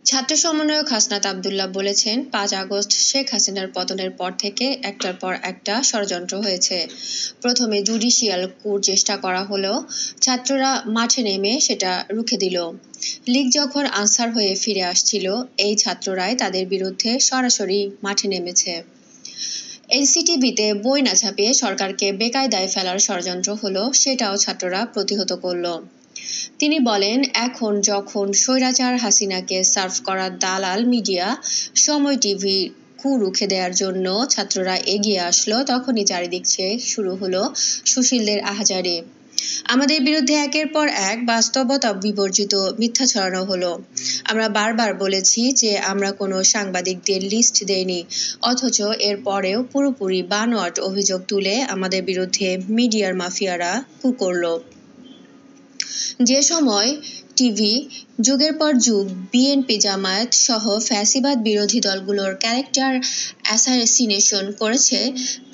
ছাত্র সমন্বয়ক হাসনাত আবদুল্লাহ বলেছেন, ৫ আগস্ট শেখ হাসিনার পতনের পর থেকে একটার পর একটা ষড়যন্ত্র হয়েছে। প্রথমে জুডিশিয়াল কুর চেষ্টা করা হলেও ছাত্ররা মাঠে নেমে সেটা রুখে দিল। লীগ যখন আনসার হয়ে ফিরে আসছিল, এই ছাত্ররাই তাদের বিরুদ্ধে সরাসরি মাঠে নেমেছে। এনসিটিবিতে বই না ছাপিয়ে সরকারকে বেকায়দায় ফেলার ষড়যন্ত্র হলো, সেটাও ছাত্ররা প্রতিহত করল। তিনি বলেন, এখন যখন স্বৈরাচার হাসিনাকে সার্ভ করা দালাল মিডিয়া সময় টিভি কু রুখে দেওয়ার জন্য ছাত্ররা এগিয়ে আসলো, তখনই চারিদিক চেয়ে শুরু হলো সুশীলদের আহাজারি। আমাদের বিরুদ্ধে একের পর এক বাস্তবতা বিবর্জিত মিথ্যা ছড়ানো হলো। আমরা বারবার বলেছি যে আমরা কোনো সাংবাদিকদের লিস্ট দেইনি, অথচ এর পরেও পুরোপুরি বানোয়াট অভিযোগ তুলে আমাদের বিরুদ্ধে মিডিয়ার মাফিয়ারা কু করলো। যে সময় টিভি যুগের পর যুগ বিএনপি জামায়াত সহ ফ্যাসিবাদ বিরোধী দলগুলোর ক্যারেক্টার অ্যাসাসিনেশন করেছে,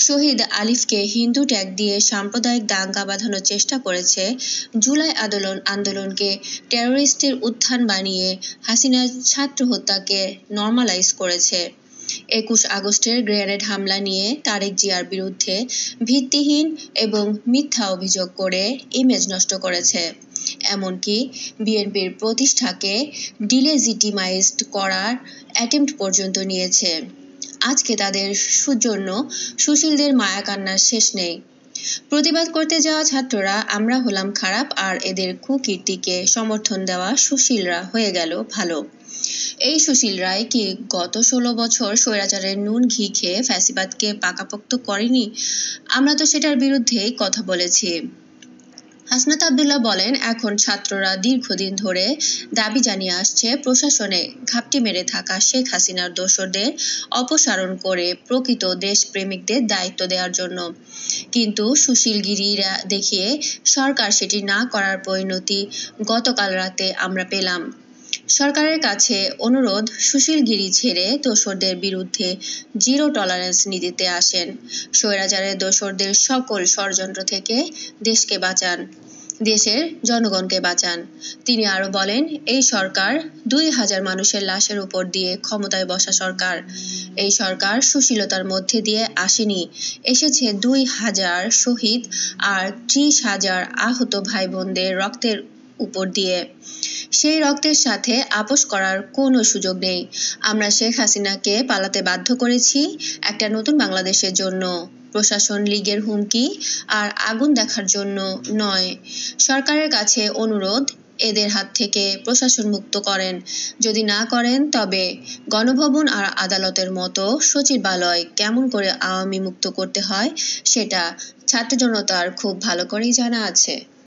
শহীদ আলিফকে হিন্দু ট্যাগ দিয়ে সাম্প্রদায়িক দাঙ্গা বাঁধানোর চেষ্টা করেছে, জুলাই আন্দোলনকে টেরোরিস্টের উত্থান বানিয়ে হাসিনা ছাত্র হত্যাকে নর্মালাইজ করেছে, ২১ আগস্টের গ্রেনেড হামলা নিয়ে তারেক জিয়ার বিরুদ্ধে ভিত্তিহীন এবং মিথ্যা অভিযোগ করে ইমেজ নষ্ট করেছে, এমনকি বিএনপির প্রতিষ্ঠাকে ডিলেজিটিমাইজড করার অ্যাটেম্প্ট পর্যন্ত নিয়েছে। আজকে তাদের জন্য সুশীলদের মায়াকান্নার শেষ নেই। প্রতিবাদ করতে যাওয়া ছাত্ররা আমরা হলাম খারাপ, আর এদের কুকীর্তিকে সমর্থন দেওয়া সুশীলরা হয়ে গেল ভালো। এই সুশীলরাই কি গত ১৬ বছর স্বৈরাচারের নুন ঘি খেয়ে ফ্যাসিবাদকে পাকাপোক্ত করেনি? আমরা তো সেটার বিরুদ্ধেই কথা বলেছি। হাসনাত আবদুল্লাহ বলেন, এখন ছাত্ররা দীর্ঘদিন ধরে দাবি জানিয়ে আসছে প্রশাসনে ঘাপটি মেরে থাকা শেখ হাসিনার দোসরদের অপসারণ করে প্রকৃত দেশপ্রেমিকদের দায়িত্ব দেওয়ার জন্য, কিন্তু সুশীলগিরিরা দেখিয়ে সরকার সেটি না করার পরিণতি গতকাল রাতে আমরা পেলাম। সরকারের কাছে অনুরোধ, সুশীলগিরি ছেড়ে দোসরদের বিরুদ্ধে জিরো টলারেন্স নীতিতে আসেন, স্বৈরাচারের দোসরদের সকল ষড়যন্ত্র থেকে দেশকে বাঁচান, দেশের জনগণকে বাঁচান। তিনি আরো বলেন, এই সরকার ২,০০০ মানুষের লাশের উপর দিয়ে ক্ষমতায় বসা সরকার। এই সরকার সুশীলতার মধ্যে দিয়ে আসেনি, এসেছে ২,০০০ শহীদ আর ৩০,০০০ আহত ভাই বোনদের রক্তের উপর দিয়ে। সেই রক্তের সাথে আপোস করার কোনো সুযোগ নেই। আমরা শেখ হাসিনাকে পালাতে বাধ্য করেছি একটা নতুন বাংলাদেশের জন্য, প্রশাসন লীগের হুমকি আর আগুন দেখার জন্য নয়। সরকারের কাছে অনুরোধ, এদের হাত থেকে প্রশাসন মুক্ত করেন। যদি না করেন তবে গণভবন আর আদালতের মতো সচিবালয় কেমন করে আওয়ামী মুক্ত করতে হয় সেটা ছাত্র জনতার খুব ভালো করেই জানা আছে।